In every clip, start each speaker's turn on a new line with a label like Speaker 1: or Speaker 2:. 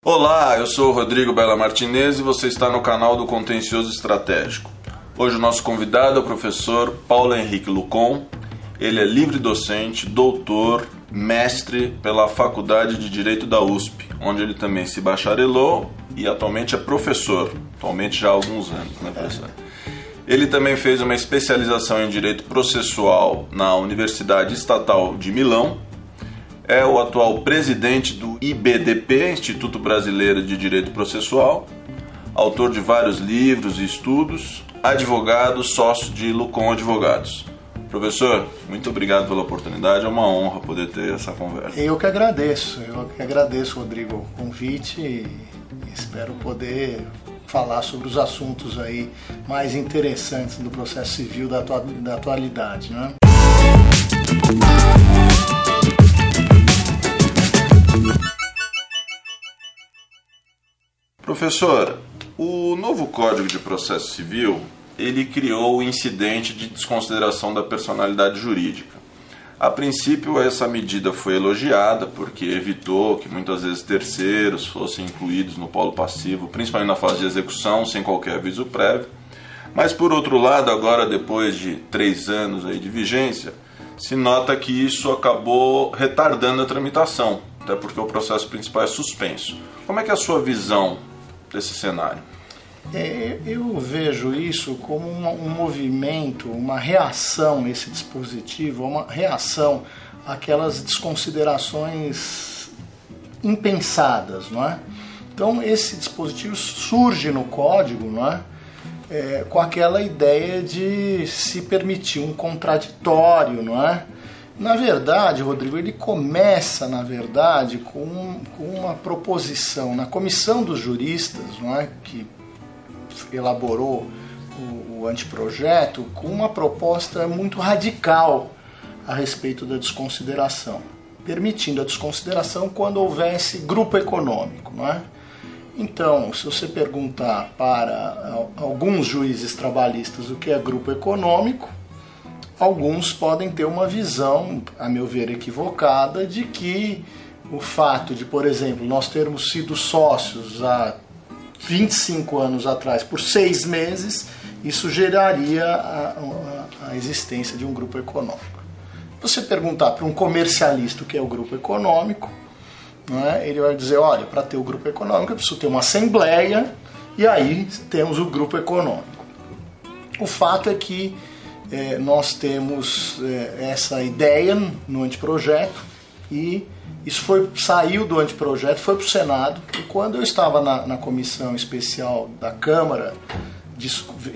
Speaker 1: Olá, eu sou o Rodrigo Bela Martinez e você está no canal do Contencioso Estratégico. Hoje o nosso convidado é o professor Paulo Henrique Lucon. Ele é livre docente, doutor, mestre pela Faculdade de Direito da USP, onde ele também se bacharelou e atualmente é professor, atualmente já há alguns anos, né, professor? Ele também fez uma especialização em Direito Processual na Universidade Estatal de Milão. É o atual presidente do IBDP, Instituto Brasileiro de Direito Processual, autor de vários livros e estudos, advogado, sócio de Lucon Advogados. Professor, muito obrigado pela oportunidade, é uma honra poder ter essa conversa.
Speaker 2: Eu que agradeço, Rodrigo, o convite e espero poder falar sobre os assuntos aí mais interessantes do processo civil da atualidade, né?
Speaker 1: Professor, o novo Código de Processo Civil, ele criou o incidente de desconsideração da personalidade jurídica. A princípio, essa medida foi elogiada porque evitou que muitas vezes terceiros fossem incluídos no polo passivo, principalmente na fase de execução, sem qualquer aviso prévio. Mas, por outro lado, agora, depois de 3 anos aí de vigência, se nota que isso acabou retardando a tramitação, até porque o processo principal é suspenso. Como é que é a sua visão desse cenário?
Speaker 2: Eu vejo isso como um movimento, uma reação a esse dispositivo, uma reação àquelas desconsiderações impensadas, não é? Então esse dispositivo surge no código, não é? Com aquela ideia de se permitir um contraditório, não é? Na verdade, Rodrigo, ele começa, com uma proposição na comissão dos juristas, não é, que elaborou o anteprojeto, com uma proposta muito radical a respeito da desconsideração, permitindo a desconsideração quando houvesse grupo econômico, não é? Então, se você perguntar para alguns juízes trabalhistas o que é grupo econômico, alguns podem ter uma visão, a meu ver, equivocada, de que o fato de, por exemplo, nós termos sido sócios há 25 anos atrás por 6 meses, isso geraria a existência de um grupo econômico. Você perguntar para um comercialista o que é o grupo econômico, não é? Ele vai dizer, olha, para ter o grupo econômico eu preciso ter uma assembleia e aí temos o grupo econômico. O fato é que nós temos essa ideia no anteprojeto e isso saiu do anteprojeto, foi para o Senado, e quando eu estava na comissão especial da Câmara,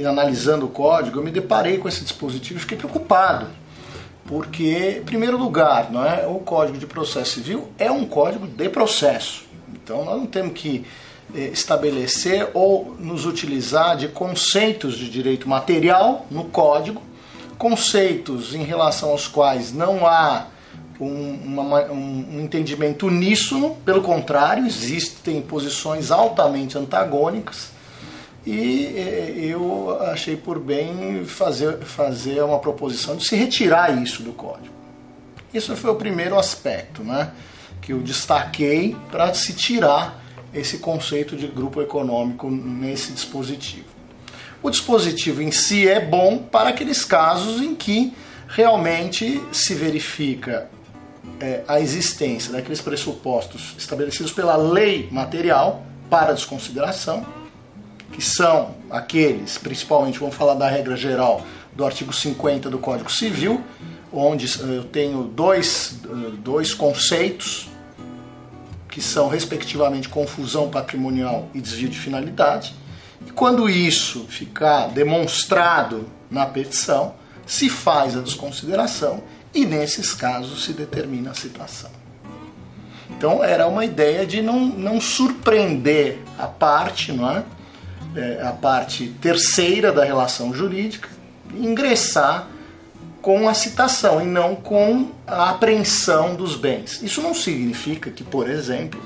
Speaker 2: analisando o código, eu me deparei com esse dispositivo e fiquei preocupado, porque, em primeiro lugar, não é, o Código de Processo Civil é um código de processo, então nós não temos que estabelecer ou nos utilizar de conceitos de direito material no código, conceitos em relação aos quais não há um entendimento uníssono, pelo contrário, existem posições altamente antagônicas, e eu achei por bem fazer uma proposição de se retirar isso do código. Isso foi o primeiro aspecto, né, que eu destaquei para se tirar esse conceito de grupo econômico nesse dispositivo. O dispositivo em si é bom para aqueles casos em que realmente se verifica a existência daqueles pressupostos estabelecidos pela lei material para desconsideração, que são aqueles, principalmente, vamos falar da regra geral do artigo 50 do Código Civil, onde eu tenho dois conceitos, que são, respectivamente, confusão patrimonial e desvio de finalidade. E quando isso ficar demonstrado na petição, se faz a desconsideração e, nesses casos, se determina a citação. Então, era uma ideia de não surpreender a parte, não é? A parte terceira da relação jurídica, ingressar com a citação e não com a apreensão dos bens. Isso não significa que, por exemplo,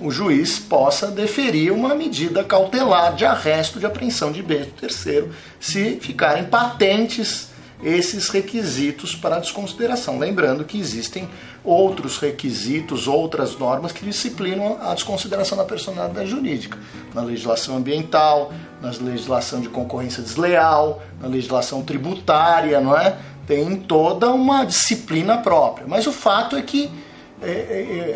Speaker 2: o juiz possa deferir uma medida cautelar de arresto de apreensão de bens do terceiro se ficarem patentes esses requisitos para a desconsideração. Lembrando que existem outros requisitos, outras normas que disciplinam a desconsideração da personalidade jurídica. Na legislação ambiental, na legislação de concorrência desleal, na legislação tributária, não é? Tem toda uma disciplina própria. Mas o fato é que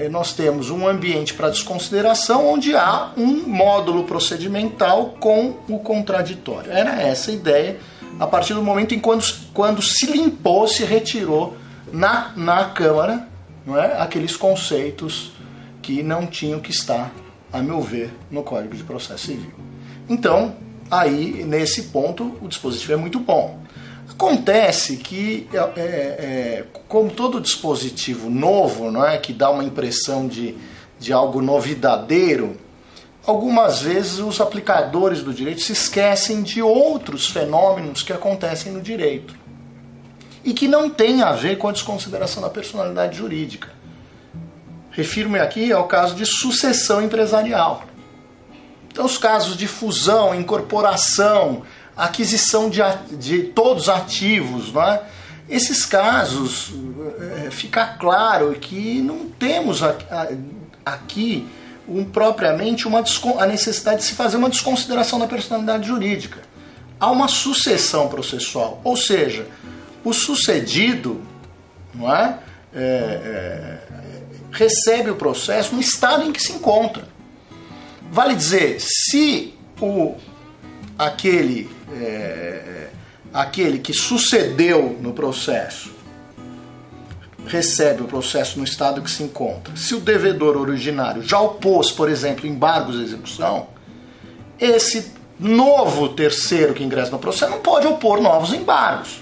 Speaker 2: nós temos um ambiente para desconsideração onde há um módulo procedimental com o contraditório. Era essa a ideia, a partir do momento em quando se limpou, se retirou na Câmara, não é, aqueles conceitos que não tinham que estar, a meu ver, no Código de Processo Civil. Então, aí, nesse ponto, o dispositivo é muito bom. Acontece que, como todo dispositivo novo, não é, que dá uma impressão de algo novidadeiro, algumas vezes os aplicadores do direito se esquecem de outros fenômenos que acontecem no direito e que não têm a ver com a desconsideração da personalidade jurídica. Refiro-me aqui ao caso de sucessão empresarial. Então, os casos de fusão, incorporação, aquisição de todos os ativos, não é? Esses casos, fica claro que não temos aqui propriamente a necessidade de se fazer uma desconsideração da personalidade jurídica. Há uma sucessão processual, ou seja, o sucedido, não é? Recebe o processo no estado em que se encontra. Vale dizer, se aquele que sucedeu no processo recebe o processo no estado que se encontra, se o devedor originário já opôs, por exemplo, embargos à execução, esse novo terceiro que ingressa no processo não pode opor novos embargos.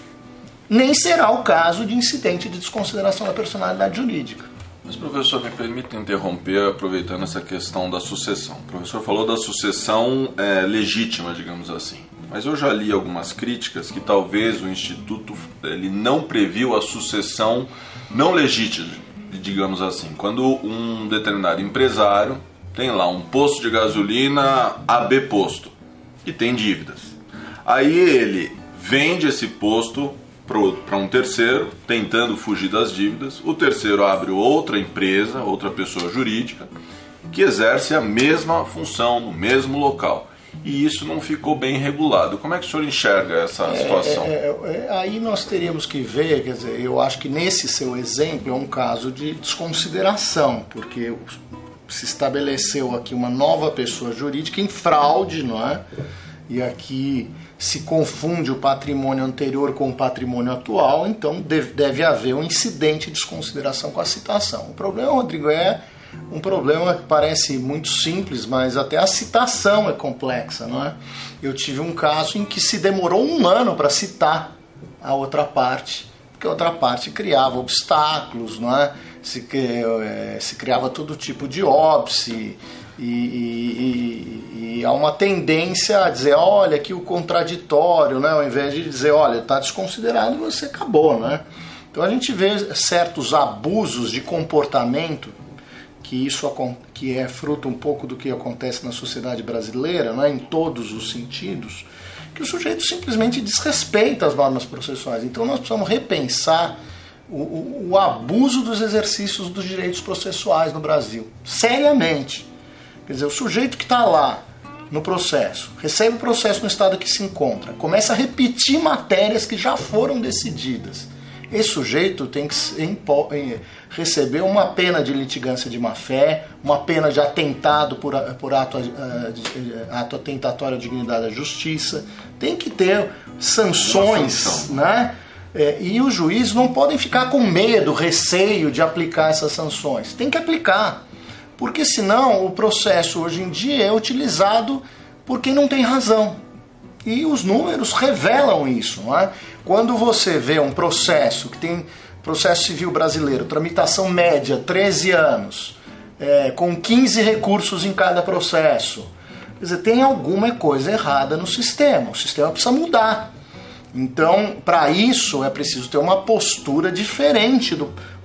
Speaker 2: Nem será o caso de incidente de desconsideração da personalidade jurídica.
Speaker 1: Mas, professor, me permita interromper aproveitando essa questão da sucessão. O professor falou da sucessão legítima, digamos assim. Mas eu já li algumas críticas que talvez o Instituto ele não previu a sucessão não legítima, digamos assim. Quando um determinado empresário tem lá um posto de gasolina AB Posto e tem dívidas. Aí ele vende esse posto para um terceiro, tentando fugir das dívidas. O terceiro abre outra empresa, outra pessoa jurídica, que exerce a mesma função no mesmo local. E isso não ficou bem regulado. Como é que o senhor enxerga essa situação?
Speaker 2: Aí nós teríamos que ver, quer dizer, eu acho que nesse seu exemplo é um caso de desconsideração, porque se estabeleceu aqui uma nova pessoa jurídica em fraude, não é? E aqui se confunde o patrimônio anterior com o patrimônio atual, então deve haver um incidente de desconsideração com a citação. O problema, Rodrigo, é um problema que parece muito simples, mas até a citação é complexa, não é? Eu tive um caso em que se demorou 1 ano para citar a outra parte, porque a outra parte criava obstáculos, não é? Se criava todo tipo de óbice, e há uma tendência a dizer, olha, aqui o contraditório, né? Ao invés de dizer, olha, está desconsiderado, você acabou, né? Então a gente vê certos abusos de comportamento, que é fruto um pouco do que acontece na sociedade brasileira, né? Em todos os sentidos, que o sujeito simplesmente desrespeita as normas processuais. Então nós precisamos repensar o abuso dos exercícios dos direitos processuais no Brasil, seriamente. Quer dizer, o sujeito que está lá no processo, recebe o processo no estado que se encontra, começa a repetir matérias que já foram decididas. Esse sujeito tem que receber uma pena de litigância de má-fé, uma pena de atentado por ato atentatório à dignidade da justiça, tem que ter sanções, né? E os juízes não podem ficar com medo, receio de aplicar essas sanções. Tem que aplicar. Porque senão o processo hoje em dia é utilizado por quem não tem razão. E os números revelam isso, não é? Quando você vê um processo que tem processo civil brasileiro, tramitação média 13 anos, com 15 recursos em cada processo, quer dizer, tem alguma coisa errada no sistema. O sistema precisa mudar. Então, para isso é preciso ter uma postura diferente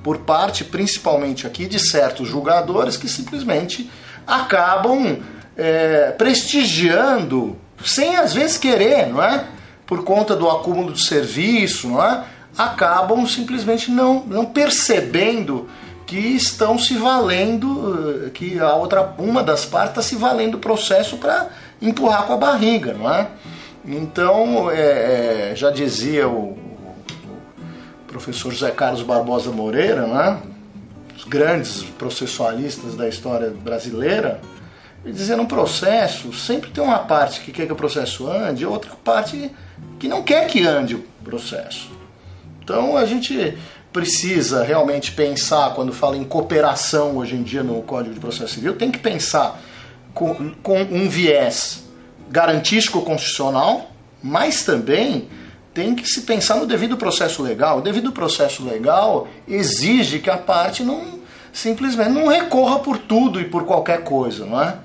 Speaker 2: por parte, principalmente aqui, de certos julgadores que simplesmente acabam prestigiando, sem às vezes querer, não é? Por conta do acúmulo de serviço, não é? Acabam simplesmente não percebendo que estão se valendo, que uma das partes está se valendo do processo para empurrar com a barriga, não é? Então, já dizia o professor José Carlos Barbosa Moreira, né? Os grandes processualistas da história brasileira, ele dizia, no processo sempre tem uma parte que quer que o processo ande e outra parte que não quer que ande o processo. Então a gente precisa realmente pensar, quando fala em cooperação hoje em dia no Código de Processo Civil, tem que pensar com um viés garantístico constitucional, mas também tem que se pensar no devido processo legal. O devido processo legal exige que a parte simplesmente não recorra por tudo e por qualquer coisa, não é?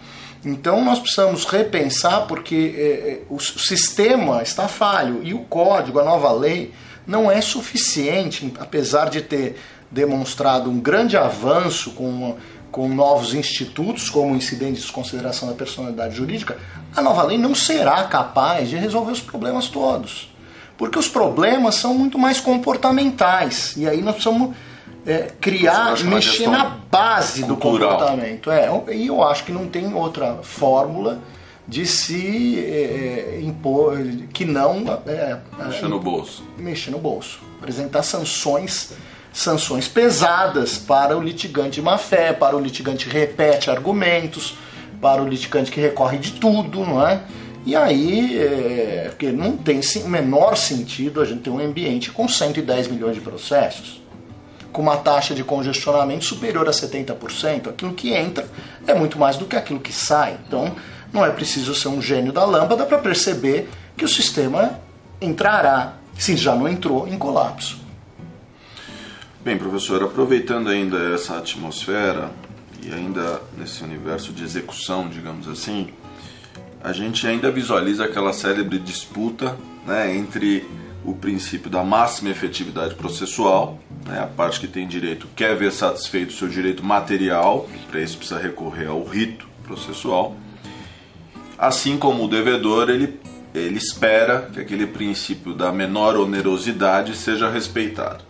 Speaker 2: Então nós precisamos repensar, porque o sistema está falho e o código, a nova lei, não é suficiente, apesar de ter demonstrado um grande avanço com novos institutos, como o incidente de desconsideração da personalidade jurídica. A nova lei não será capaz de resolver os problemas todos, porque os problemas são muito mais comportamentais, e aí nós precisamos mexer na base do comportamento. E eu acho que não tem outra fórmula de se impor, que não
Speaker 1: mexer no bolso.
Speaker 2: Mexer no bolso. Apresentar sanções pesadas para o litigante de má-fé, para o litigante que repete argumentos, para o litigante que recorre de tudo, não é? E aí, porque não tem o menor sentido a gente ter um ambiente com 110 milhões de processos, com uma taxa de congestionamento superior a 70%. Aquilo que entra é muito mais do que aquilo que sai. Então, não é preciso ser um gênio da lâmpada para perceber que o sistema entrará, se já não entrou, em colapso.
Speaker 1: Bem, professor, aproveitando ainda essa atmosfera e ainda nesse universo de execução, digamos assim, a gente ainda visualiza aquela célebre disputa, né, entre o princípio da máxima efetividade processual, né, a parte que tem direito quer ver satisfeito o seu direito material, e para isso precisa recorrer ao rito processual, assim como o devedor, ele espera que aquele princípio da menor onerosidade seja respeitado.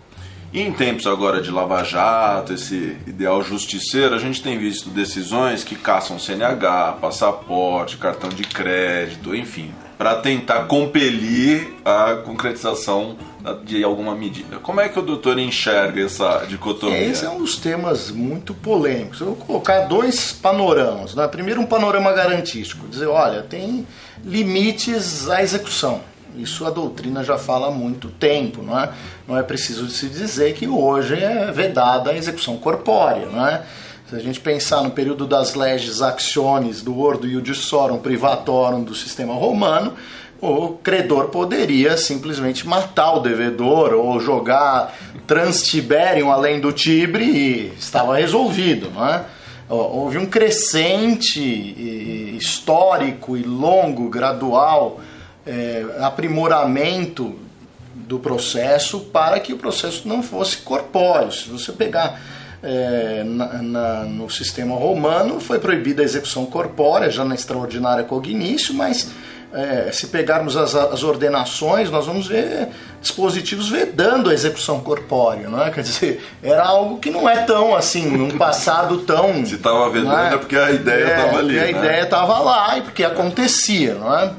Speaker 1: E em tempos agora de Lava Jato, esse ideal justiceiro, a gente tem visto decisões que caçam CNH, passaporte, cartão de crédito, enfim, para tentar compelir a concretização de alguma medida. Como é que o doutor enxerga essa dicotomia?
Speaker 2: Esse é um dos temas muito polêmicos. Eu vou colocar dois panoramas, né? Primeiro, um panorama garantístico, dizer, olha, tem limites à execução. Isso a doutrina já fala há muito tempo, não é? Não é preciso se dizer que hoje é vedada a execução corpórea, não é? Se a gente pensar no período das leges actionis do ordo iudiciorum privatorum do sistema romano, o credor poderia simplesmente matar o devedor ou jogar transtiberium além do Tibre e estava resolvido, não é? Houve um crescente histórico e longo, gradual, aprimoramento do processo para que o processo não fosse corpóreo. Se você pegar no sistema romano, foi proibida a execução corpórea, já na extraordinária cognicio, mas se pegarmos as ordenações, nós vamos ver dispositivos vedando a execução corpórea, não é? Quer dizer, era algo que não é tão assim, num passado tão...
Speaker 1: Se estava vedando é porque a ideia estava ali,
Speaker 2: porque a ideia estava lá e porque acontecia, não é?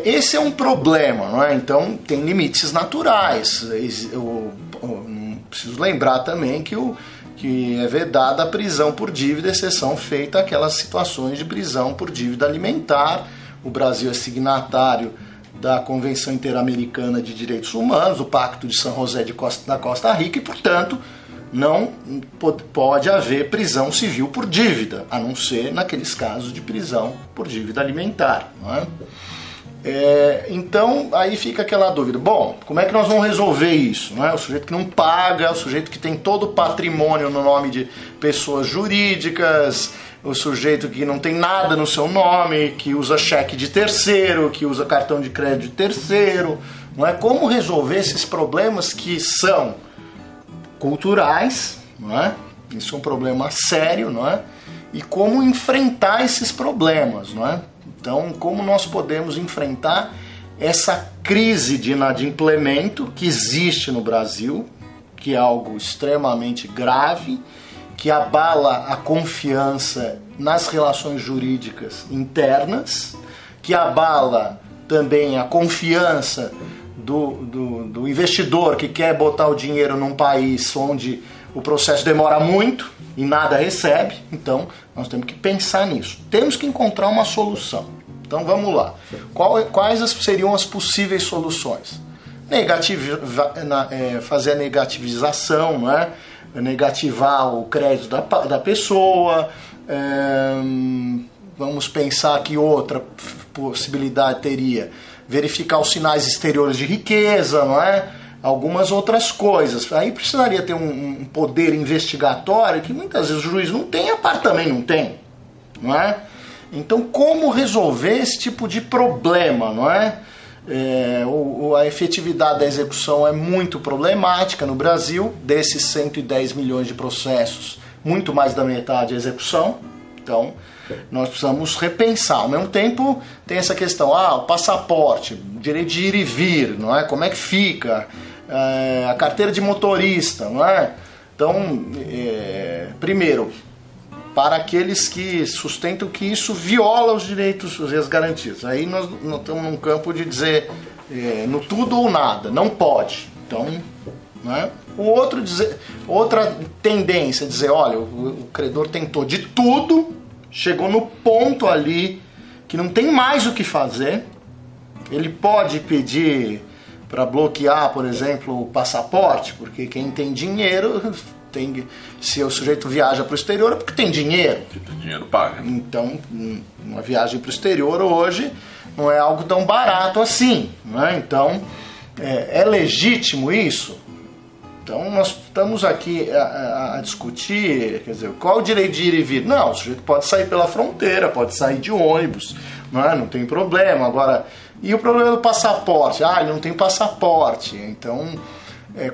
Speaker 2: Esse é um problema, não é? Então tem limites naturais. Eu preciso lembrar também que é vedada a prisão por dívida, exceção feita aquelas situações de prisão por dívida alimentar. O Brasil é signatário da Convenção Interamericana de Direitos Humanos, o Pacto de São José da Costa Rica, e, portanto, não pode haver prisão civil por dívida, a não ser naqueles casos de prisão por dívida alimentar, não é? Então aí fica aquela dúvida, bom, como é que nós vamos resolver isso, não é? O sujeito que não paga, o sujeito que tem todo o patrimônio no nome de pessoas jurídicas, o sujeito que não tem nada no seu nome, que usa cheque de terceiro, que usa cartão de crédito de terceiro, não é? Como resolver esses problemas que são culturais, não é? Isso é um problema sério, não é? E como enfrentar esses problemas, não é? Então, como nós podemos enfrentar essa crise de inadimplemento que existe no Brasil, que é algo extremamente grave, que abala a confiança nas relações jurídicas internas, que abala também a confiança do investidor que quer botar o dinheiro num país onde o processo demora muito e nada recebe. Então, nós temos que pensar nisso. Temos que encontrar uma solução. Então, vamos lá. Quais seriam as possíveis soluções? Fazer a negativização, né? Negativar o crédito da pessoa. Vamos pensar que outra possibilidade teria verificar os sinais exteriores de riqueza, não é? Algumas outras coisas. Aí precisaria ter um poder investigatório que muitas vezes o juiz não tem, a parte também não tem, não é? Então, como resolver esse tipo de problema, não é? A efetividade da execução é muito problemática no Brasil. Desses 110 milhões de processos, muito mais da metade é execução. Então, nós precisamos repensar. Ao mesmo tempo, tem essa questão, o passaporte, direito de ir e vir, não é? Como é que fica? A carteira de motorista, não é? Então, primeiro, para aqueles que sustentam que isso viola os direitos e as garantias. Aí nós estamos num campo de dizer no tudo ou nada, não pode. Então, né? Outra tendência é dizer, olha, o credor tentou de tudo, chegou no ponto ali que não tem mais o que fazer. Ele pode pedir para bloquear, por exemplo, o passaporte, porque quem tem dinheiro, se o sujeito viaja para o exterior é porque tem dinheiro.
Speaker 1: Que tem dinheiro paga.
Speaker 2: Então, uma viagem para o exterior hoje não é algo tão barato assim, né? Então, é legítimo isso? Então, nós estamos aqui a discutir, quer dizer, qual o direito de ir e vir? Não, o sujeito pode sair pela fronteira, pode sair de ônibus, não tem problema. Agora, e o problema do passaporte? Ele não tem passaporte. Então,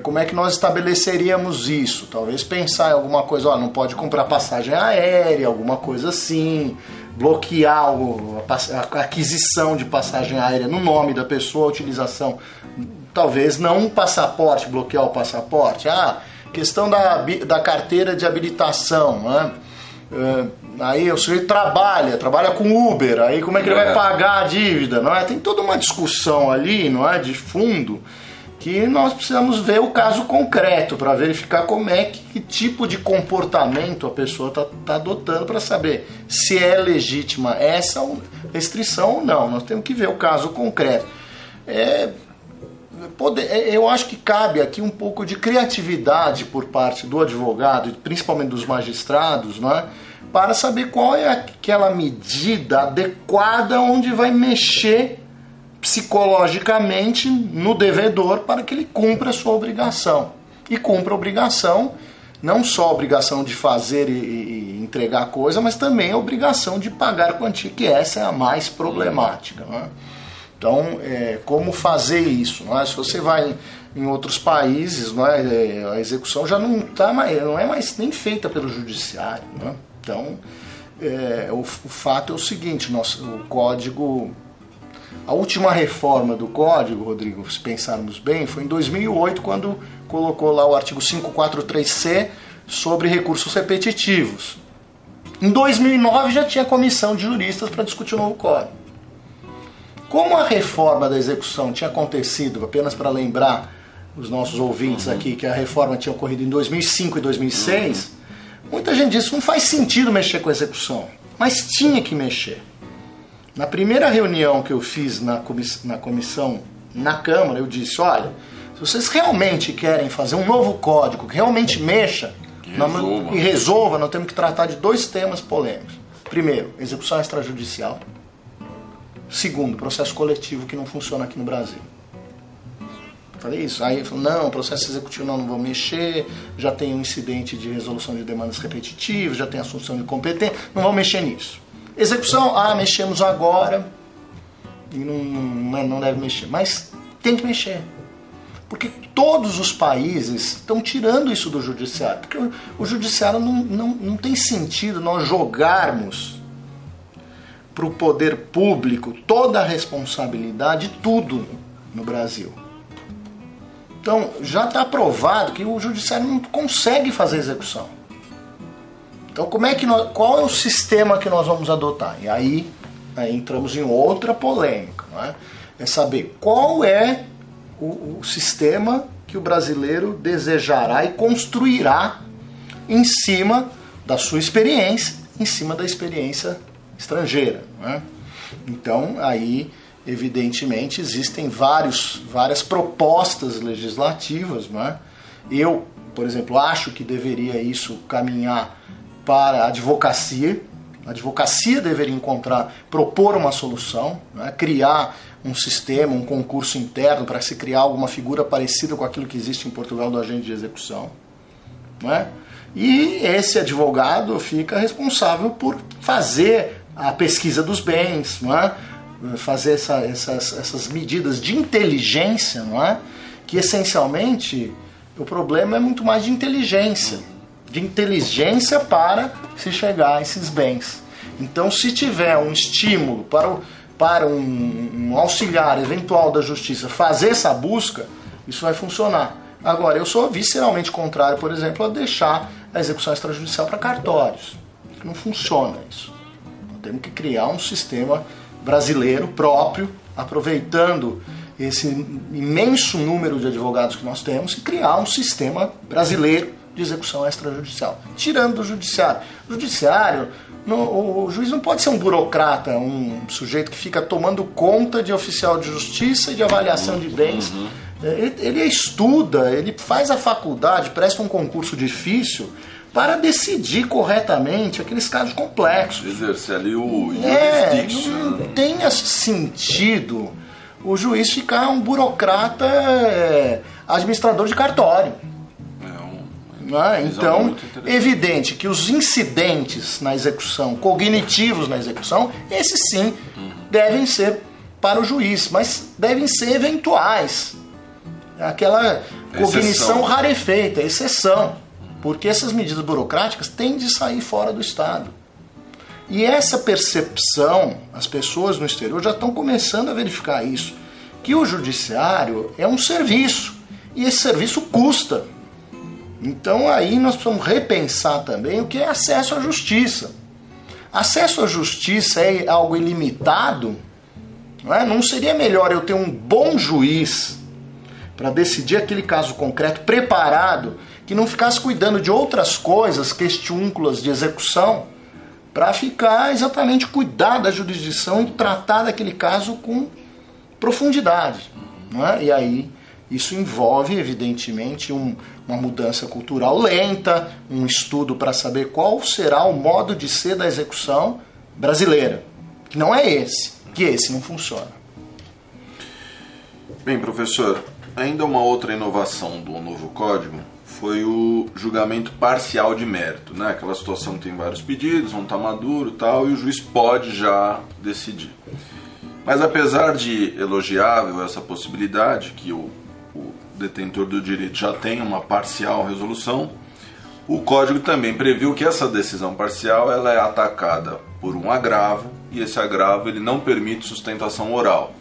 Speaker 2: como é que nós estabeleceríamos isso? Talvez pensar em alguma coisa, não pode comprar passagem aérea, alguma coisa assim, bloquear a aquisição de passagem aérea no nome da pessoa, a utilização. Talvez não um passaporte, bloquear o passaporte. Questão da carteira de habilitação, né? Aí o sujeito trabalha com Uber, aí como é que ele vai pagar a dívida, não é? Tem toda uma discussão ali, não é, de fundo, que nós precisamos ver o caso concreto para verificar que tipo de comportamento a pessoa está adotando, para saber se é legítima essa restrição ou não. Nós temos que ver o caso concreto. Eu acho que cabe aqui um pouco de criatividade por parte do advogado e principalmente dos magistrados, né, para saber qual é aquela medida adequada onde vai mexer psicologicamente no devedor para que ele cumpra a sua obrigação. E cumpra a obrigação, não só a obrigação de fazer e entregar a coisa, mas também a obrigação de pagar a quantia, que essa é a mais problemática, né? Então, como fazer isso? Não é? Se você vai em outros países, não é? A execução já não é mais nem feita pelo judiciário, não é? Então, o fato é o seguinte, o código... A última reforma do código, Rodrigo, se pensarmos bem, foi em 2008, quando colocou lá o artigo 543C sobre recursos repetitivos. Em 2009 já tinha comissão de juristas para discutir o novo código. Como a reforma da execução tinha acontecido, apenas para lembrar os nossos ouvintes aqui, que a reforma tinha ocorrido em 2005 e 2006, muita gente disse que não faz sentido mexer com a execução, mas tinha que mexer. Na primeira reunião que eu fiz na comissão na Câmara, eu disse, olha, se vocês realmente querem fazer um novo código que realmente mexa e resolva, nós temos que tratar de dois temas polêmicos. Primeiro, execução extrajudicial. Segundo, processo coletivo que não funciona aqui no Brasil. Falei isso. Aí ele falou, não, processo executivo não vou mexer, já tem um incidente de resolução de demandas repetitivas, já tem assunção de competência, não vou mexer nisso. Execução, mexemos agora e não deve mexer. Mas tem que mexer. Porque todos os países estão tirando isso do judiciário. Porque o judiciário não tem sentido nós jogarmos para o poder público toda a responsabilidade de tudo no Brasil. Então, já está provado que o judiciário não consegue fazer execução. Então, qual é o sistema que nós vamos adotar? E aí entramos em outra polêmica, não é? É saber qual é o sistema que o brasileiro desejará e construirá em cima da sua experiência, em cima da experiência estrangeira, não é? Então, aí, evidentemente, existem várias propostas legislativas, não é? Eu, por exemplo, acho que deveria isso caminhar para a advocacia. A advocacia deveria propor uma solução, né? Criar um sistema, um concurso interno para se criar alguma figura parecida com aquilo que existe em Portugal do agente de execução, não é? E esse advogado fica responsável por fazer a pesquisa dos bens, não é? Fazer essas medidas de inteligência, não é? Que essencialmente o problema é muito mais de inteligência para se chegar a esses bens. Então, se tiver um estímulo para um auxiliar eventual da justiça fazer essa busca, isso vai funcionar. Agora, eu sou visceralmente contrário, por exemplo, a deixar a execução extrajudicial para cartórios. Não funciona isso. Nós temos que criar um sistema brasileiro próprio, aproveitando esse imenso número de advogados que nós temos, e criar um sistema brasileiro de execução extrajudicial, tirando do judiciário. O judiciário, o juiz não pode ser um burocrata, um sujeito que fica tomando conta de oficial de justiça e de avaliação de bens. Ele estuda, ele faz a faculdade, presta um concurso difícil para decidir corretamente aqueles casos complexos.
Speaker 1: Exercer ali o jurisdiction.
Speaker 2: Não tem sentido o juiz ficar um burocrata administrador de cartório. Então, evidente que os incidentes na execução, cognitivos na execução, esses sim devem ser para o juiz, mas devem ser eventuais. Aquela cognição rarefeita, exceção. Porque essas medidas burocráticas têm de sair fora do Estado. E essa percepção, as pessoas no exterior já estão começando a verificar isso, que o judiciário é um serviço, e esse serviço custa. Então aí nós precisamos repensar também o que é acesso à justiça. Acesso à justiça é algo ilimitado? Não é? Não seria melhor eu ter um bom juiz para decidir aquele caso concreto, preparado, que não ficasse cuidando de outras coisas, questiúnculas de execução, para ficar exatamente cuidar da jurisdição e tratar daquele caso com profundidade, não é? E aí isso envolve, evidentemente, uma mudança cultural lenta, um estudo para saber qual será o modo de ser da execução brasileira, que não é esse, que esse não funciona.
Speaker 1: Bem, professor, ainda uma outra inovação do novo código foi o julgamento parcial de mérito, né? Aquela situação que tem vários pedidos, um está maduro e tal, e o juiz pode já decidir. Mas apesar de elogiável essa possibilidade, que o detentor do direito já tem uma parcial resolução, o código também previu que essa decisão parcial ela é atacada por um agravo, e esse agravo ele não permite sustentação oral,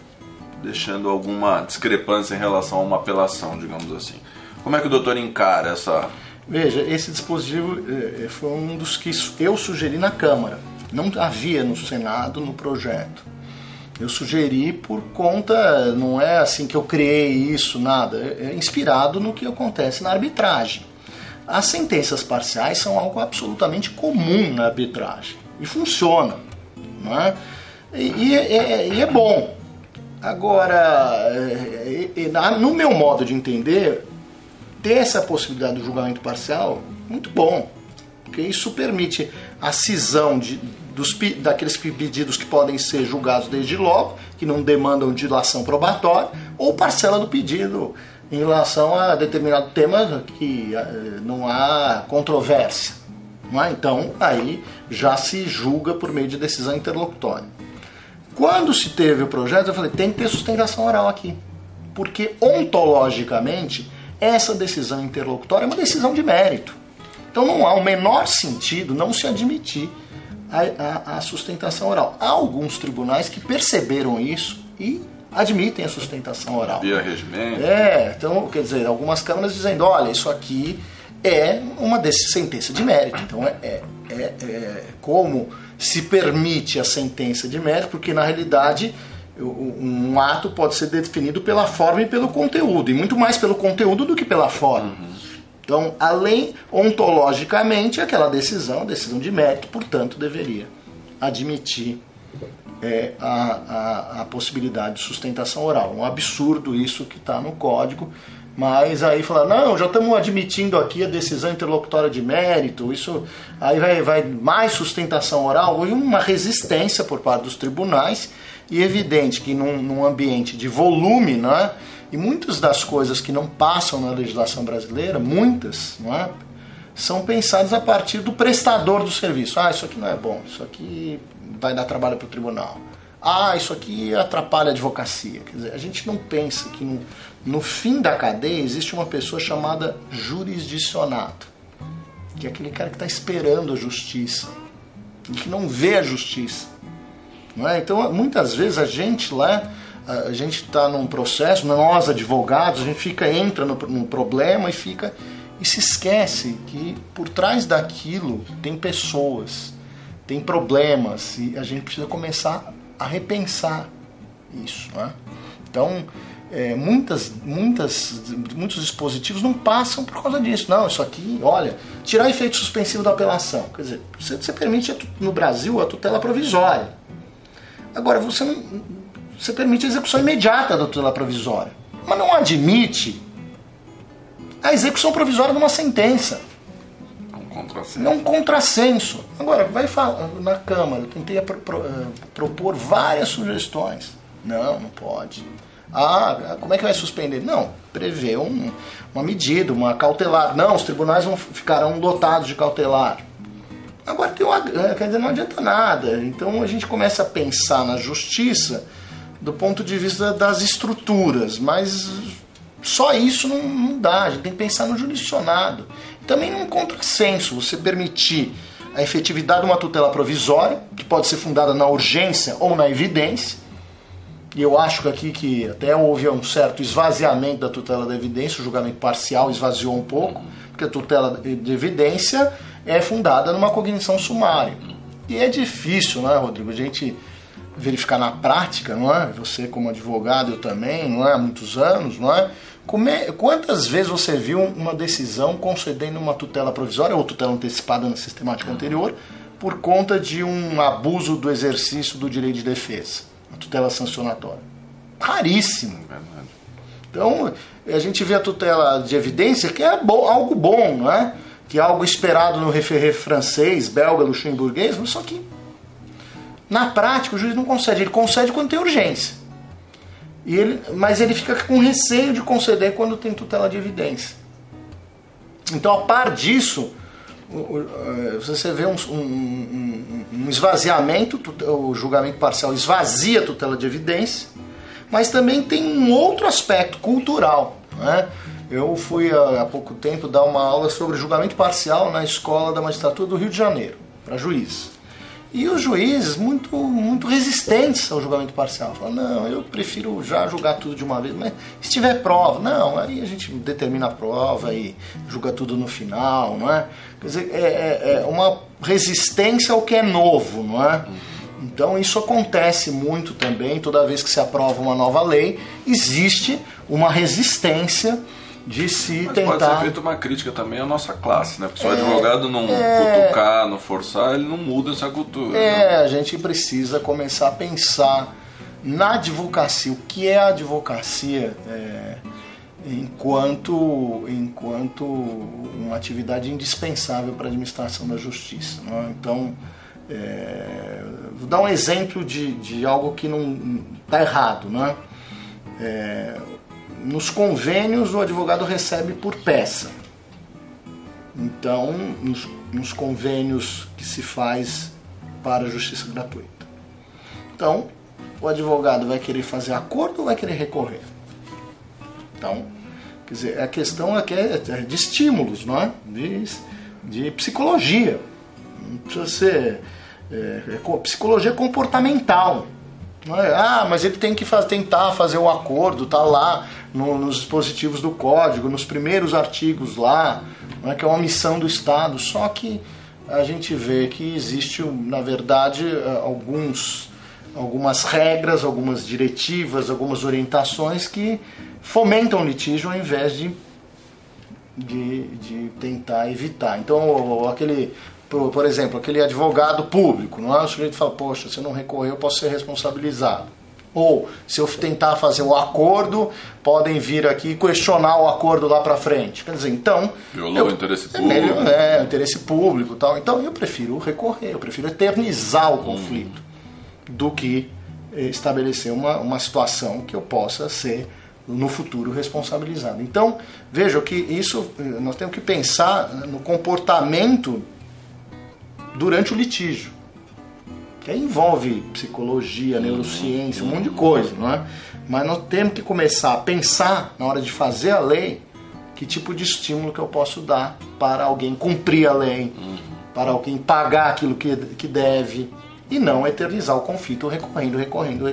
Speaker 1: deixando alguma discrepância em relação a uma apelação, digamos assim. Como é que o doutor encara essa...
Speaker 2: Veja, esse dispositivo foi um dos que eu sugeri na Câmara. Não havia no Senado, no projeto. Eu sugeri por conta, não é assim que eu criei isso, nada. É inspirado no que acontece na arbitragem. As sentenças parciais são algo absolutamente comum na arbitragem. E funciona, não é? E é bom. Agora, no meu modo de entender, ter essa possibilidade do julgamento parcial, muito bom, porque isso permite a cisão daqueles pedidos que podem ser julgados desde logo, que não demandam dilação probatória, ou parcela do pedido em relação a determinado tema que não há controvérsia. Não é? Então, aí já se julga por meio de decisão interlocutória. Quando se teve o projeto, eu falei, tem que ter sustentação oral aqui, porque ontologicamente essa decisão interlocutória é uma decisão de mérito. Então não há o menor sentido não se admitir a sustentação oral. Há alguns tribunais que perceberam isso e admitem a sustentação oral.
Speaker 1: Via regimento.
Speaker 2: Então, quer dizer, algumas câmaras dizendo, olha, isso aqui é uma sentença de mérito. Então, como se permite a sentença de mérito, porque na realidade um ato pode ser definido pela forma e pelo conteúdo, e muito mais pelo conteúdo do que pela forma. Então, além, ontologicamente, aquela decisão de mérito, portanto, deveria admitir a possibilidade de sustentação oral. Um absurdo isso que está no código, mas aí fala, não, já estamos admitindo aqui a decisão interlocutória de mérito, isso aí vai mais sustentação oral. Houve uma resistência por parte dos tribunais, e é evidente que num ambiente de volume, né, e muitas das coisas que não passam na legislação brasileira, muitas, não é, são pensadas a partir do prestador do serviço. Isso aqui não é bom, isso aqui vai dar trabalho para o tribunal. Isso aqui atrapalha a advocacia. Quer dizer, a gente não pensa que no fim da cadeia existe uma pessoa chamada jurisdicionado, que é aquele cara que está esperando a justiça, e que não vê a justiça. Não é? Então, muitas vezes a gente está num processo, nós advogados, a gente entra num problema e se esquece que por trás daquilo tem pessoas, tem problemas, e a gente precisa começar a repensar isso. Né? Então, muitos dispositivos não passam por causa disso. Não, isso aqui, olha, tirar efeito suspensivo da apelação. Quer dizer, você permite no Brasil a tutela provisória. Agora, você permite a execução imediata da tutela provisória, mas não admite a execução provisória de uma sentença. É um contrassenso. Agora, vai falar na Câmara, eu tentei propor várias sugestões. Não pode. Como é que vai suspender? Não, prevê uma medida, uma cautelar. Não, os tribunais ficarão lotados de cautelar. Agora quer dizer, não adianta nada. Então a gente começa a pensar na justiça do ponto de vista das estruturas, mas só isso não dá. A gente tem que pensar no jurisdicionado. Também num contrassenso, você permitir a efetividade de uma tutela provisória, que pode ser fundada na urgência ou na evidência. E eu acho que até houve um certo esvaziamento da tutela da evidência, o julgamento parcial esvaziou um pouco, porque a tutela de evidência é fundada numa cognição sumária. E é difícil, não é, Rodrigo, a gente verificar na prática, não é? Você como advogado, eu também, não é? Há muitos anos, não é? Quantas vezes você viu uma decisão concedendo uma tutela provisória ou tutela antecipada na sistemática anterior por conta de um abuso do exercício do direito de defesa, a tutela sancionatória? Raríssimo. Então, a gente vê a tutela de evidência, que é algo bom, não é? Que é algo esperado no referé francês, belga, luxemburguês, só que na prática o juiz não concede. Ele concede quando tem urgência. Mas ele fica com receio de conceder quando tem tutela de evidência. Então, a par disso, você vê um esvaziamento, o julgamento parcial esvazia a tutela de evidência, mas também tem um outro aspecto cultural, né? Eu fui há pouco tempo dar uma aula sobre julgamento parcial na Escola da Magistratura do Rio de Janeiro, para juízes. E os juízes muito resistentes ao julgamento parcial. Falam, não, eu prefiro já julgar tudo de uma vez, mas se tiver prova, não, aí a gente determina a prova e julga tudo no final, não é? Quer dizer, é uma resistência ao que é novo, não é? Então isso acontece muito também, toda vez que se aprova uma nova lei, existe uma resistência de se tentar...
Speaker 1: Pode ser feita uma crítica também à nossa classe, né? Porque se o advogado não cutucar, não forçar, ele não muda essa cultura. Né?
Speaker 2: A gente precisa começar a pensar na advocacia, o que é a advocacia enquanto uma atividade indispensável para a administração da justiça. Né? Então, vou dar um exemplo de algo que não está errado, né? Nos convênios o advogado recebe por peça. Então, nos convênios que se faz para a justiça gratuita. Então, o advogado vai querer fazer acordo ou vai querer recorrer? Então, quer dizer, a questão aqui é de estímulos, não é? De psicologia. Não precisa ser psicologia comportamental. Não é? Mas ele tem que tentar fazer o acordo, tá lá nos dispositivos do código, nos primeiros artigos lá, não é? Que é uma missão do Estado. Só que a gente vê que existe, na verdade, algumas regras, algumas diretivas, algumas orientações que fomentam litígio ao invés de tentar evitar. Então, por exemplo, aquele advogado público, não é? O sujeito fala, poxa, se eu não recorrer eu posso ser responsabilizado. Ou, se eu tentar fazer o acordo, podem vir aqui questionar o acordo lá para frente. Quer dizer, então...
Speaker 1: Violou o interesse público.
Speaker 2: O interesse público e tal. Então, eu prefiro recorrer, eu prefiro eternizar o conflito do que estabelecer uma situação que eu possa ser, no futuro, responsabilizado. Então, veja que isso, nós temos que pensar no comportamento durante o litígio, que aí envolve psicologia, neurociência, um monte de coisa, não é? Mas nós temos que começar a pensar, na hora de fazer a lei, que tipo de estímulo que eu posso dar para alguém cumprir a lei, para alguém pagar aquilo que deve, e não eternizar o conflito recorrendo.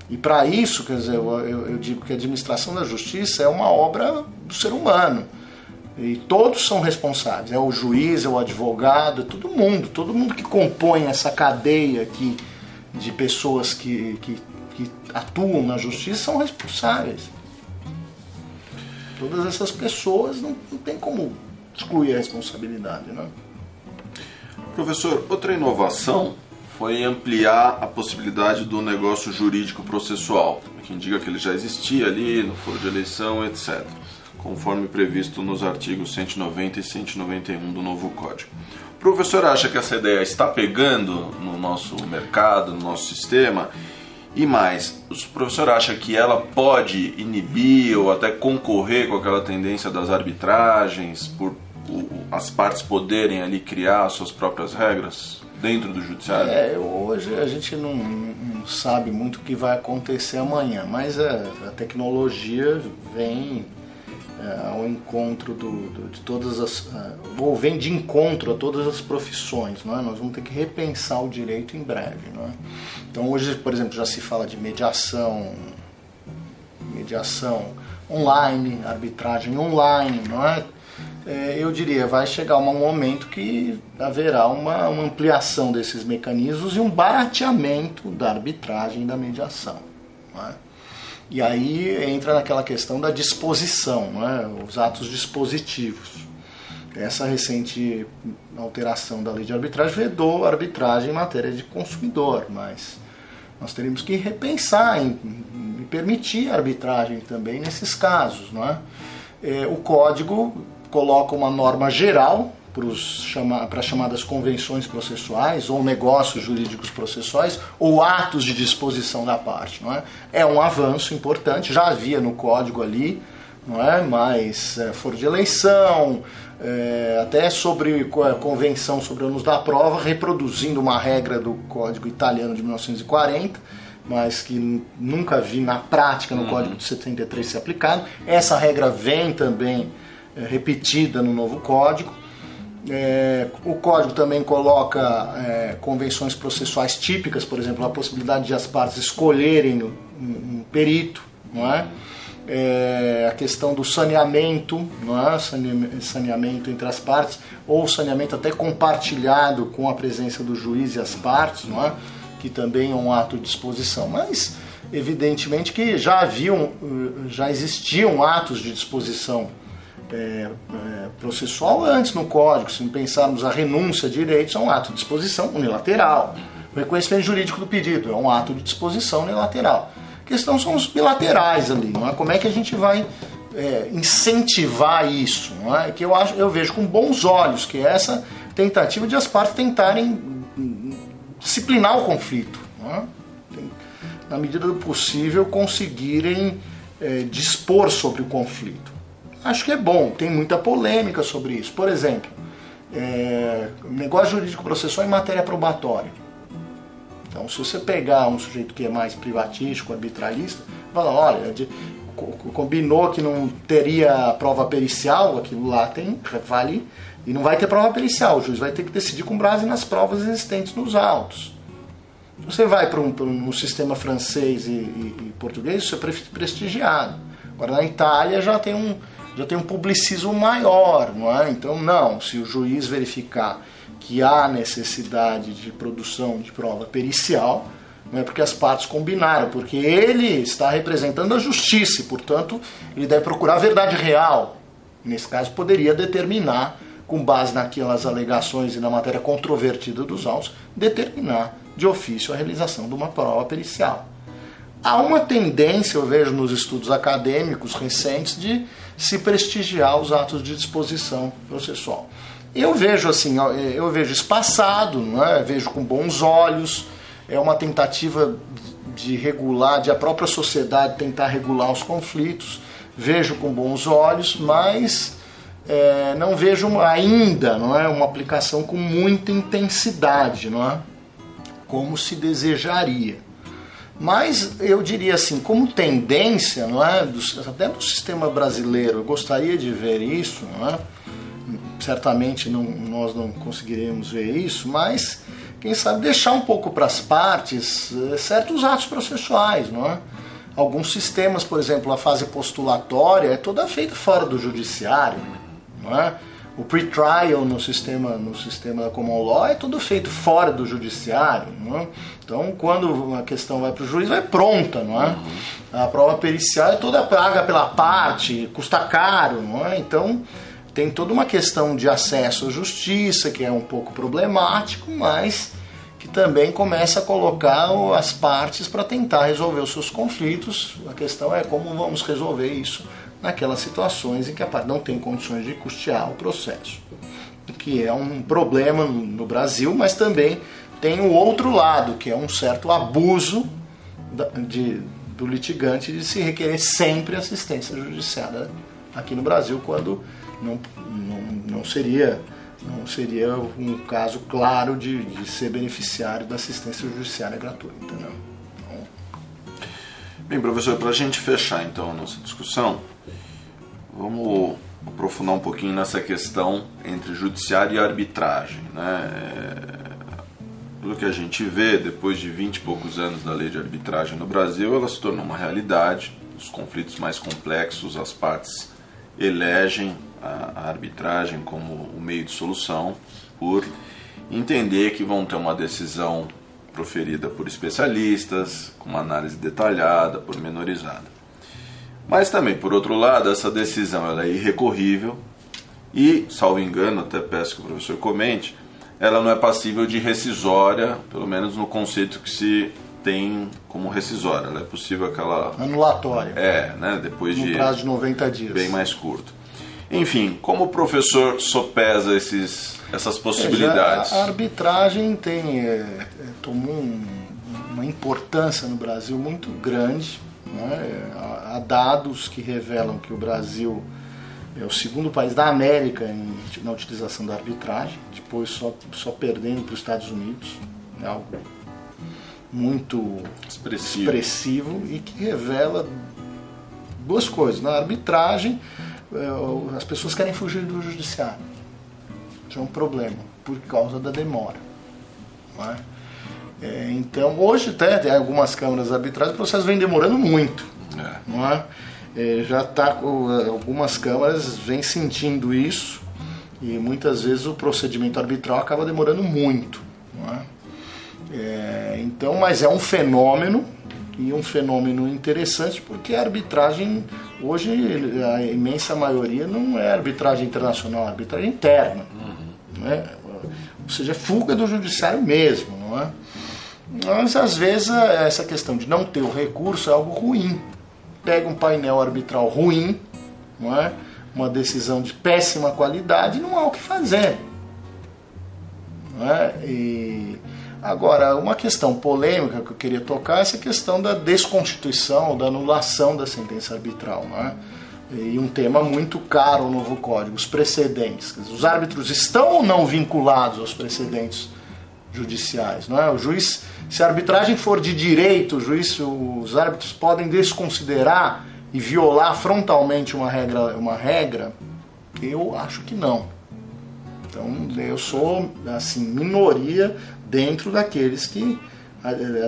Speaker 2: E para isso, quer dizer, eu digo que a administração da justiça é uma obra do ser humano. E todos são responsáveis, é o juiz, é o advogado, é todo mundo que compõe essa cadeia aqui de pessoas que atuam na justiça são responsáveis. Todas essas pessoas não tem como excluir a responsabilidade, né?
Speaker 1: Professor, outra inovação foi ampliar a possibilidade do negócio jurídico processual, que indica que ele já existia ali no foro de eleição, etc., conforme previsto nos artigos 190 e 191 do novo Código. O professor acha que essa ideia está pegando no nosso mercado, no nosso sistema? E mais, o professor acha que ela pode inibir ou até concorrer com aquela tendência das arbitragens, por as partes poderem ali criar suas próprias regras dentro do judiciário?
Speaker 2: Hoje a gente não sabe muito o que vai acontecer amanhã, mas a tecnologia vem ao encontro de todas as... ou vem de encontro a todas as profissões, não é? Nós vamos ter que repensar o direito em breve, não é? Então hoje, por exemplo, já se fala de mediação online, arbitragem online, não é? Eu diria, vai chegar um momento que haverá uma ampliação desses mecanismos e um barateamento da arbitragem e da mediação, não é? E aí entra naquela questão da disposição, né? Os atos dispositivos. Essa recente alteração da lei de arbitragem vedou a arbitragem em matéria de consumidor, mas nós teríamos que repensar em permitir a arbitragem também nesses casos, não é? O Código coloca uma norma geral para as chamadas convenções processuais ou negócios jurídicos processuais ou atos de disposição da parte, não é? É um avanço importante, já havia no Código ali, não é? Mas foro de eleição, até sobre a Convenção sobre ônus da prova, reproduzindo uma regra do Código Italiano de 1940, mas que nunca vi na prática no Código de 73 ser aplicado. Essa regra vem também repetida no novo Código. O Código também coloca convenções processuais típicas, por exemplo, a possibilidade de as partes escolherem um perito, não é? A questão do saneamento, não é? Saneamento entre as partes, ou saneamento até compartilhado com a presença do juiz e as partes, não é? Que também é um ato de disposição. Mas, evidentemente, que já existiam atos de disposição processual antes no Código. Se pensarmos a renúncia de direitos, é um ato de disposição unilateral. O reconhecimento jurídico do pedido é um ato de disposição unilateral. A questão são os bilaterais ali, não é? Como é que a gente vai incentivar isso, não é? Que eu vejo com bons olhos que essa tentativa de as partes tentarem disciplinar o conflito, não é? Na medida do possível conseguirem dispor sobre o conflito. Acho que é bom, tem muita polêmica sobre isso. Por exemplo, negócio jurídico processual em matéria probatória. Então, se você pegar um sujeito que é mais privatístico, arbitralista, fala, olha, combinou que não teria prova pericial, aquilo lá vale, e não vai ter prova pericial, o juiz vai ter que decidir com base nas provas existentes nos autos. Você vai para um sistema francês e português, isso é prestigiado. Agora na Itália já tem um publicismo maior, não é? Então não, se o juiz verificar que há necessidade de produção de prova pericial, não é porque as partes combinaram, porque ele está representando a justiça e, portanto, ele deve procurar a verdade real. Nesse caso, poderia determinar, com base naquelas alegações e na matéria controvertida dos autos, determinar de ofício a realização de uma prova pericial. Há uma tendência, eu vejo nos estudos acadêmicos recentes, de se prestigiar os atos de disposição processual. Eu vejo assim, eu vejo espaçado, não é? Vejo com bons olhos, é uma tentativa de regular, de a própria sociedade tentar regular os conflitos, vejo com bons olhos, mas não vejo ainda, não é, uma aplicação com muita intensidade, não é? Como se desejaria. Mas eu diria assim, como tendência, não é, até no sistema brasileiro, eu gostaria de ver isso, não é? Certamente nós não conseguiremos ver isso, mas quem sabe deixar um pouco para as partes certos atos processuais, não é? Alguns sistemas, por exemplo, a fase postulatória é toda feita fora do judiciário, não é? O pre-trial no sistema da common law é tudo feito fora do judiciário, não é? Então, quando a questão vai para o juiz, vai pronta, não é? A prova pericial é toda paga pela parte, custa caro, não é? Então, tem toda uma questão de acesso à justiça, que é um pouco problemático, mas que também começa a colocar as partes para tentar resolver os seus conflitos. A questão é como vamos resolver isso naquelas situações em que a parte não tem condições de custear o processo, que é um problema no Brasil, mas também tem o outro lado, que é um certo abuso do litigante de se requerer sempre assistência judiciária aqui no Brasil, quando não seria um caso claro de ser beneficiário da assistência judiciária gratuita. Entendeu?
Speaker 1: Bem, professor, para a gente fechar então a nossa discussão, vamos aprofundar um pouquinho nessa questão entre judiciário e arbitragem, né? Pelo que a gente vê, depois de 20 e poucos anos da lei de arbitragem no Brasil, ela se tornou uma realidade. Os conflitos mais complexos, as partes elegem a arbitragem como o meio de solução, por entender que vão ter uma decisão proferida por especialistas, com uma análise detalhada, pormenorizada. Mas também, por outro lado, essa decisão ela é irrecorrível e, salvo engano, até peço que o professor comente, ela não é passível de rescisória, pelo menos no conceito que se tem como rescisória. Ela é possível aquela...
Speaker 2: anulatória.
Speaker 1: Né? Depois
Speaker 2: no prazo de 90 dias.
Speaker 1: Bem mais curto. Enfim, como o professor sopesa essas possibilidades?
Speaker 2: A arbitragem tomou uma importância no Brasil muito grande, né? Há dados que revelam que o Brasil é o segundo país da América na utilização da arbitragem, depois só perdendo para os Estados Unidos, é algo muito expressivo e que revela duas coisas. Na arbitragem, as pessoas querem fugir do judiciário. Isso é um problema, por causa da demora. Não é? Então, hoje até tem algumas câmaras arbitrais, o processo vem demorando muito. Não é? Já está, algumas câmaras vêm sentindo isso e muitas vezes o procedimento arbitral acaba demorando muito. Não é? Então, mas é um fenômeno, e um fenômeno interessante, porque a arbitragem, hoje, a imensa maioria não é arbitragem internacional, é arbitragem interna. Né? Ou seja, é fuga do judiciário mesmo. Não é? Mas, às vezes, essa questão de não ter o recurso é algo ruim. Pega um painel arbitral ruim, não é? Uma decisão de péssima qualidade, não há o que fazer. Não é? Agora, uma questão polêmica que eu queria tocar é essa questão da desconstituição ou da anulação da sentença arbitral. Não é? E um tema muito caro ao novo Código, os precedentes. Quer dizer, os árbitros estão ou não vinculados aos precedentes judiciais? Não é? O juiz, se a arbitragem for de direito, os árbitros podem desconsiderar e violar frontalmente uma regra? Eu acho que não. Então, eu sou, assim, minoria dentro daqueles que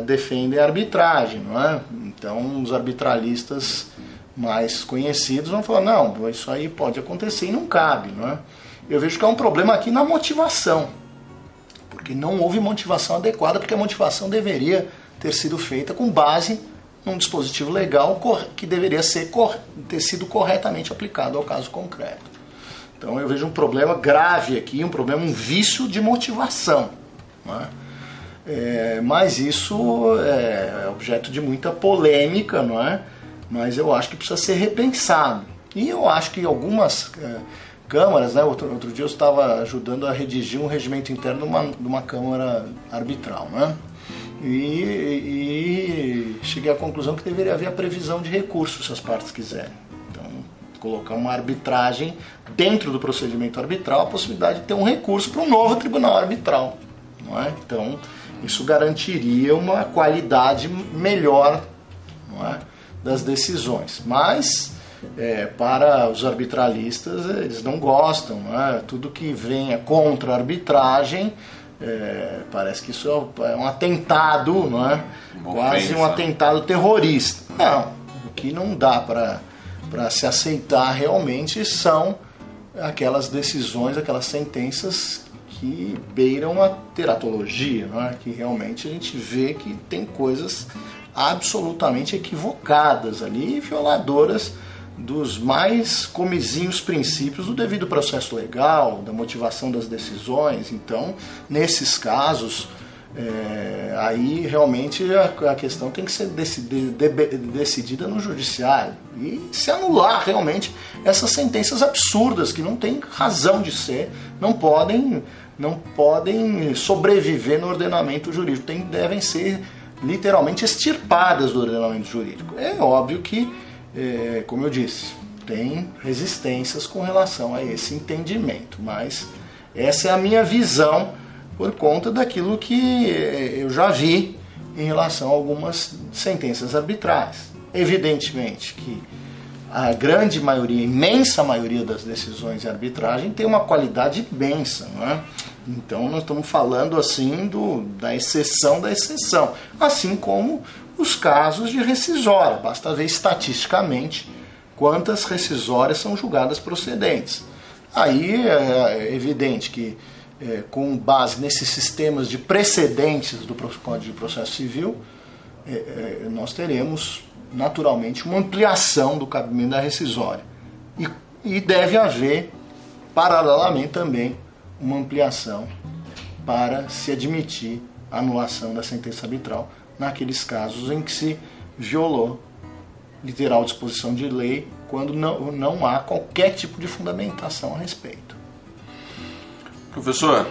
Speaker 2: defendem a arbitragem, não é? Então os arbitralistas mais conhecidos vão falar, não, isso aí pode acontecer e não cabe, não é? Eu vejo que há um problema aqui na motivação, porque não houve motivação adequada, porque a motivação deveria ter sido feita com base num dispositivo legal que deveria ter sido corretamente aplicado ao caso concreto. Então eu vejo um problema grave aqui, um vício de motivação, não é? Mas isso é objeto de muita polêmica, não é? Mas eu acho que precisa ser repensado. E eu acho que algumas câmaras, né? Outro dia eu estava ajudando a redigir um regimento interno de uma câmara arbitral, né? E cheguei à conclusão que deveria haver a previsão de recurso se as partes quiserem. Então, colocar uma arbitragem dentro do procedimento arbitral, a possibilidade de ter um recurso para um novo tribunal arbitral, não é? Então, isso garantiria uma qualidade melhor, não é, das decisões. Mas, para os arbitralistas, eles não gostam, não é? Tudo que venha contra a arbitragem, parece que isso é um atentado, não é? Quase um atentado terrorista. Não, o que não dá para se aceitar realmente são aquelas decisões, aquelas sentenças que beiram a teratologia, não é? Que realmente a gente vê que tem coisas absolutamente equivocadas ali, violadoras dos mais comizinhos princípios do devido processo legal, da motivação das decisões. Então, nesses casos, aí realmente a questão tem que ser decidida no judiciário e se anular realmente essas sentenças absurdas que não têm razão de ser, não podem sobreviver no ordenamento jurídico, devem ser literalmente extirpadas do ordenamento jurídico. É óbvio que, como eu disse, tem resistências com relação a esse entendimento, mas essa é a minha visão por conta daquilo que eu já vi em relação a algumas sentenças arbitrais. Evidentemente que a grande maioria, imensa maioria das decisões de arbitragem tem uma qualidade imensa, não é? Então nós estamos falando assim da exceção da exceção, assim como os casos de rescisória. Basta ver estatisticamente quantas rescisórias são julgadas procedentes. Aí é evidente que, com base nesses sistemas de precedentes do Código de Processo Civil, nós teremos naturalmente uma ampliação do cabimento da rescisória. E deve haver, paralelamente também, uma ampliação para se admitir a anulação da sentença arbitral naqueles casos em que se violou literal disposição de lei, quando não há qualquer tipo de fundamentação a respeito.
Speaker 1: Professor,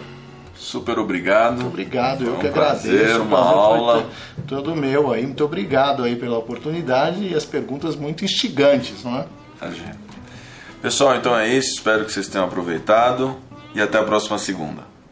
Speaker 1: super obrigado.
Speaker 2: Muito obrigado, eu que
Speaker 1: prazer,
Speaker 2: agradeço.
Speaker 1: Uma aula.
Speaker 2: Todo meu aí, muito obrigado aí pela oportunidade e as perguntas muito instigantes, não é?
Speaker 1: Pessoal, então é isso, espero que vocês tenham aproveitado e até a próxima segunda.